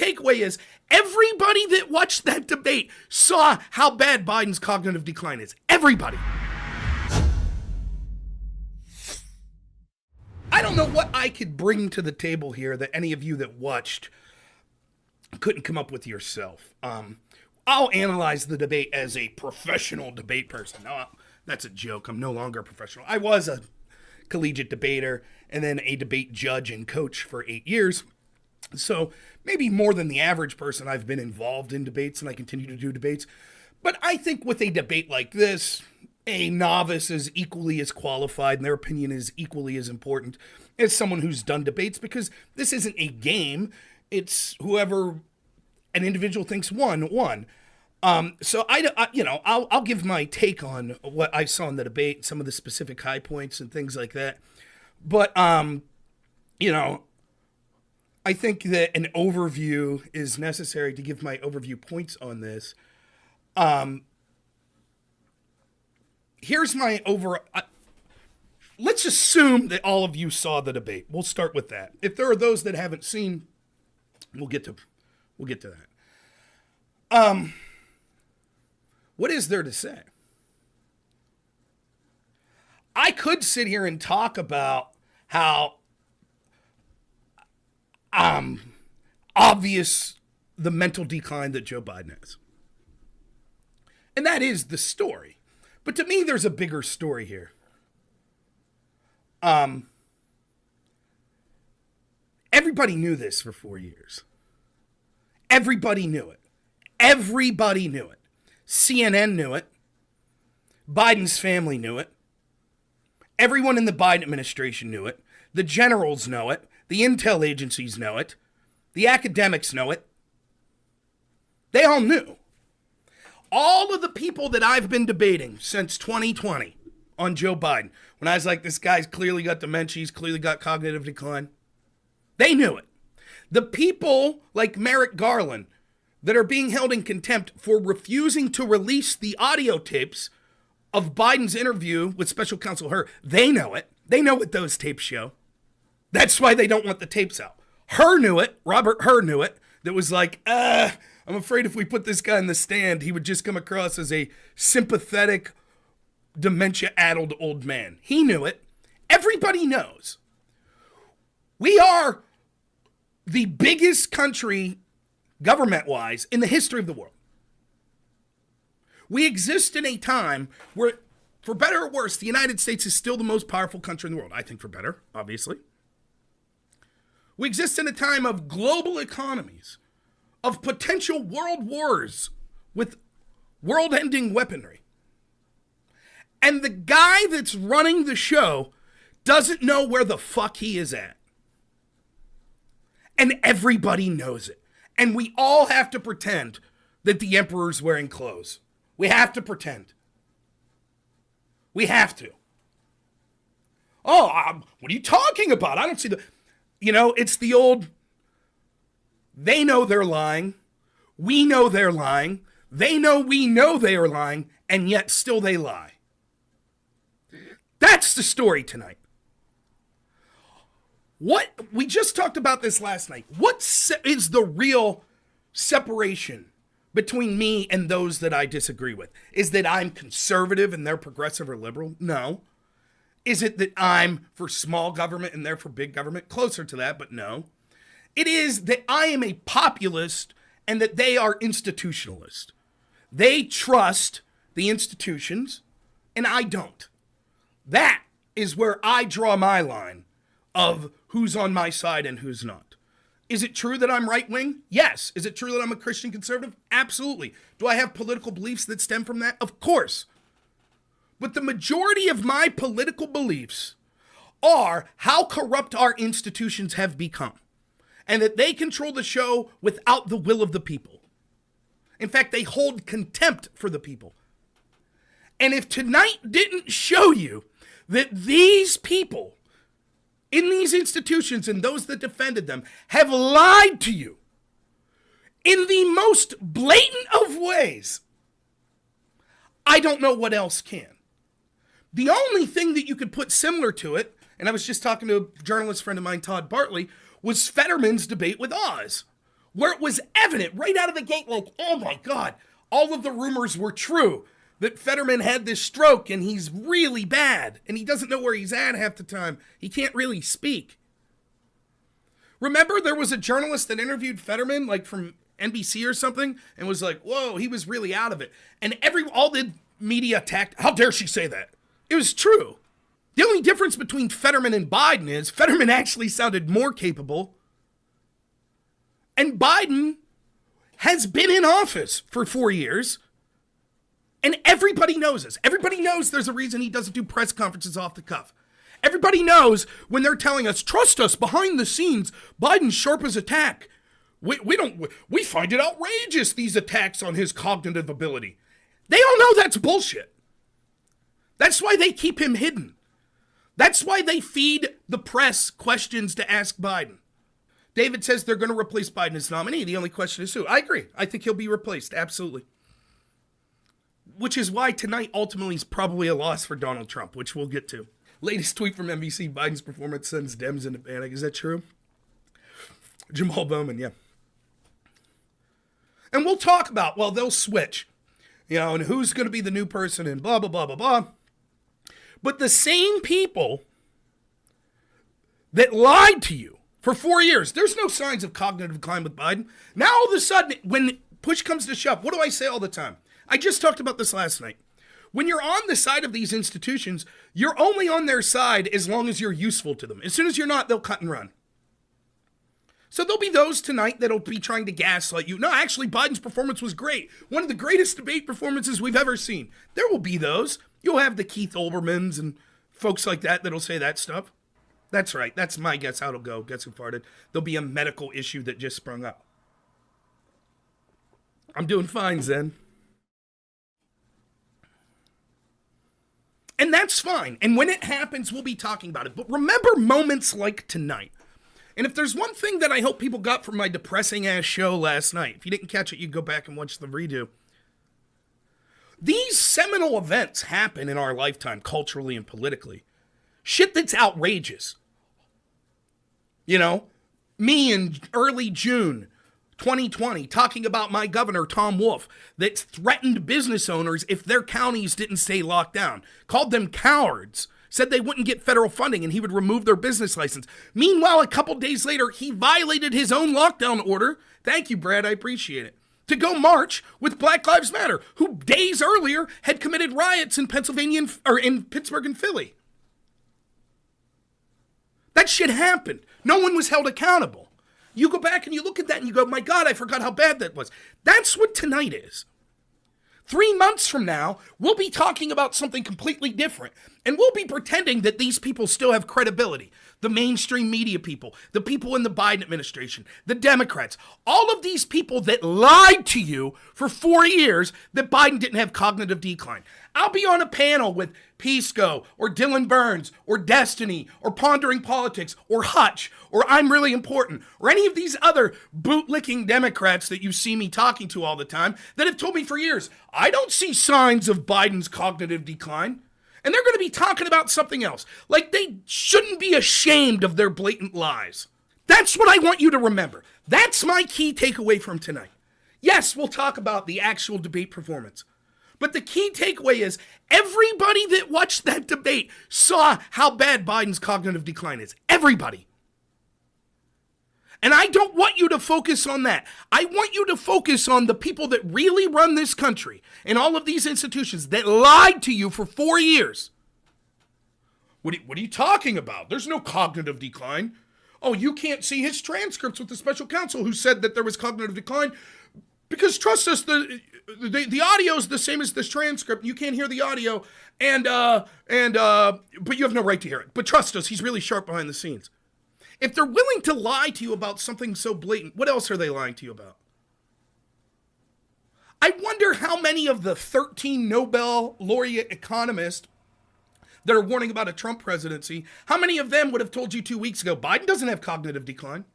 takeaway is everybody that watched that debate saw how bad Biden's cognitive decline is. Everybody. I don't know what I could bring to the table here that any of you that watched couldn't come up with yourself. I'll analyze the debate as a professional debate person. No, that's a joke. I'm no longer a professional. I was a collegiate debater and then a debate judge and coach for 8 years. So maybe more than the average person, I've been involved in debates and I continue to do debates. But I think with a debate like this, a novice is equally as qualified and their opinion is equally as important as someone who's done debates, because this isn't a game. It's whoever an individual thinks won. So I'll give my take on what I saw in the debate, some of the specific high points and things like that. But I think that an overview is necessary to give my overview points on this. Here's my let's assume that all of you saw the debate. We'll start with that. If there are those that haven't seen, we'll get to that. What is there to say? I could sit here and talk about how obvious the mental decline that Joe Biden has. And that is the story. But to me, there's a bigger story here. Everybody knew this for 4 years. Everybody knew it. Everybody knew it. CNN knew it. Biden's family knew it. Everyone in the Biden administration knew it. The generals know it. The intel agencies know it. The academics know it. They all knew. All of the people that I've been debating since 2020 on Joe Biden, when I was like, this guy's clearly got dementia, he's clearly got cognitive decline, they knew it. The people like Merrick Garland that are being held in contempt for refusing to release the audio tapes of Biden's interview with Special Counsel Hur, they know it. They know what those tapes show. That's why they don't want the tapes out. Hur knew it. Robert Hur knew it. That was like, I'm afraid if we put this guy in the stand, he would just come across as a sympathetic, dementia-addled old man. He knew it. Everybody knows. We are the biggest country, government-wise, in the history of the world. We exist in a time where, for better or worse, the United States is still the most powerful country in the world. I think for better, obviously. We exist in a time of global economies, of potential world wars with world-ending weaponry. And the guy that's running the show doesn't know where the fuck he is at. And everybody knows it. And we all have to pretend that the emperor's wearing clothes. We have to pretend. We have to. What are you talking about? I don't see the... it's the old... They know they're lying. We know they're lying. They know we know they are lying. And yet still they lie. That's the story tonight. We just talked about this last night. What is the real separation between me and those that I disagree with? Is that I'm conservative and they're progressive or liberal? No. Is it that I'm for small government and they're for big government? Closer to that, but no. It is that I am a populist and that they are institutionalist. They trust the institutions and I don't. That is where I draw my line of who's on my side and who's not. Is it true that I'm right-wing? Yes. Is it true that I'm a Christian conservative? Absolutely. Do I have political beliefs that stem from that? Of course. But the majority of my political beliefs are how corrupt our institutions have become and that they control the show without the will of the people. In fact, they hold contempt for the people. And if tonight didn't show you that these people in these institutions and those that defended them have lied to you in the most blatant of ways, I don't know what else can. The only thing that you could put similar to it, and I was just talking to a journalist friend of mine, Todd Bartley, was Fetterman's debate with Oz, where it was evident right out of the gate, like, oh my God, all of the rumors were true, that Fetterman had this stroke and he's really bad and he doesn't know where he's at half the time. He can't really speak. Remember, there was a journalist that interviewed Fetterman, like from NBC or something, and was like, whoa, he was really out of it. And all the media attacked. How dare she say that? It was true. The only difference between Fetterman and Biden is Fetterman actually sounded more capable. And Biden has been in office for 4 years. And everybody knows this. Everybody knows there's a reason he doesn't do press conferences off the cuff. Everybody knows when they're telling us, trust us, behind the scenes, Biden's sharp as a tack. We find it outrageous, these attacks on his cognitive ability. They all know that's bullshit. That's why they keep him hidden. That's why they feed the press questions to ask Biden. David says they're going to replace Biden as nominee. The only question is who. I agree. I think he'll be replaced. Absolutely. Which is why tonight ultimately is probably a loss for Donald Trump, which we'll get to. Latest tweet from NBC, Biden's performance sends Dems into panic. Is that true? Jamal Bowman, yeah. And we'll talk about, well, they'll switch, and who's going to be the new person and blah, blah, blah, blah, blah. But the same people that lied to you for 4 years, there's no signs of cognitive decline with Biden. Now all of a sudden, when push comes to shove, what do I say all the time? I just talked about this last night. When you're on the side of these institutions, you're only on their side as long as you're useful to them. As soon as you're not, they'll cut and run. So there'll be those tonight that'll be trying to gaslight you. No, actually, Biden's performance was great. One of the greatest debate performances we've ever seen. There will be those. You'll have the Keith Olbermans and folks like that that'll say that stuff. That's right. That's my guess how it'll go. Guess who farted? There'll be a medical issue that just sprung up. I'm doing fine, Zen. And that's fine. And when it happens, we'll be talking about it. But remember moments like tonight. And if there's one thing that I hope people got from my depressing-ass show last night, if you didn't catch it, you can go back and watch the redo. These seminal events happen in our lifetime, culturally and politically. Shit that's outrageous. Me in early June 2020, talking about my governor, Tom Wolf, that threatened business owners if their counties didn't stay locked down. Called them cowards. Said they wouldn't get federal funding and he would remove their business license. Meanwhile, a couple days later, he violated his own lockdown order. Thank you, Brad. I appreciate it. To go march with Black Lives Matter, who days earlier had committed riots in Pennsylvania or in Pittsburgh and Philly. That shit happened. No one was held accountable. You go back and you look at that and you go, my God, I forgot how bad that was. That's what tonight is. 3 months from now, we'll be talking about something completely different. And we'll be pretending that these people still have credibility. The mainstream media people, the people in the Biden administration, the Democrats, all of these people that lied to you for 4 years that Biden didn't have cognitive decline. I'll be on a panel with Pisco or Dylan Burns or Destiny or Pondering Politics or Hutch or I'm Really Important or any of these other bootlicking Democrats that you see me talking to all the time that have told me for years, I don't see signs of Biden's cognitive decline. And they're going to be talking about something else. Like they shouldn't be ashamed of their blatant lies. That's what I want you to remember. That's my key takeaway from tonight. Yes, we'll talk about the actual debate performance. But the key takeaway is everybody that watched that debate saw how bad Biden's cognitive decline is. Everybody. And I don't want you to focus on that. I want you to focus on the people that really run this country and all of these institutions that lied to you for 4 years. What are you talking about? There's no cognitive decline. Oh, you can't see his transcripts with the special counsel who said that there was cognitive decline because trust us, the audio is the same as this transcript. You can't hear the audio, but you have no right to hear it. But trust us, he's really sharp behind the scenes. If they're willing to lie to you about something so blatant, what else are they lying to you about? I wonder how many of the 13 Nobel laureate economists that are warning about a Trump presidency, how many of them would have told you 2 weeks ago, Biden doesn't have cognitive decline?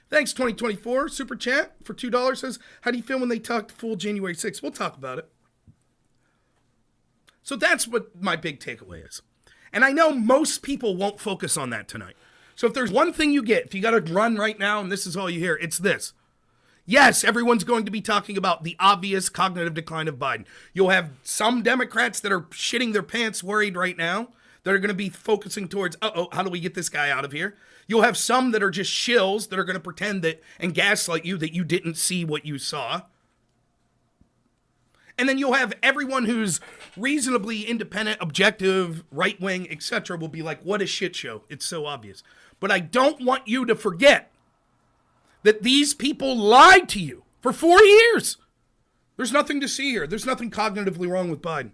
Thanks, 2024. Super chat for $2 says, how do you feel when they talked full January 6th? We'll talk about it. So that's what my big takeaway is. And I know most people won't focus on that tonight. So if there's one thing you get, if you got to run right now and this is all you hear, it's this. Yes, everyone's going to be talking about the obvious cognitive decline of Biden. You'll have some Democrats that are shitting their pants worried right now that are going to be focusing towards, how do we get this guy out of here? You'll have some that are just shills that are going to pretend that and gaslight you that you didn't see what you saw. And then you'll have everyone who's reasonably independent, objective, right-wing, etc. will be like, what a shit show. It's so obvious. But I don't want you to forget that these people lied to you for 4 years. There's nothing to see here. There's nothing cognitively wrong with Biden.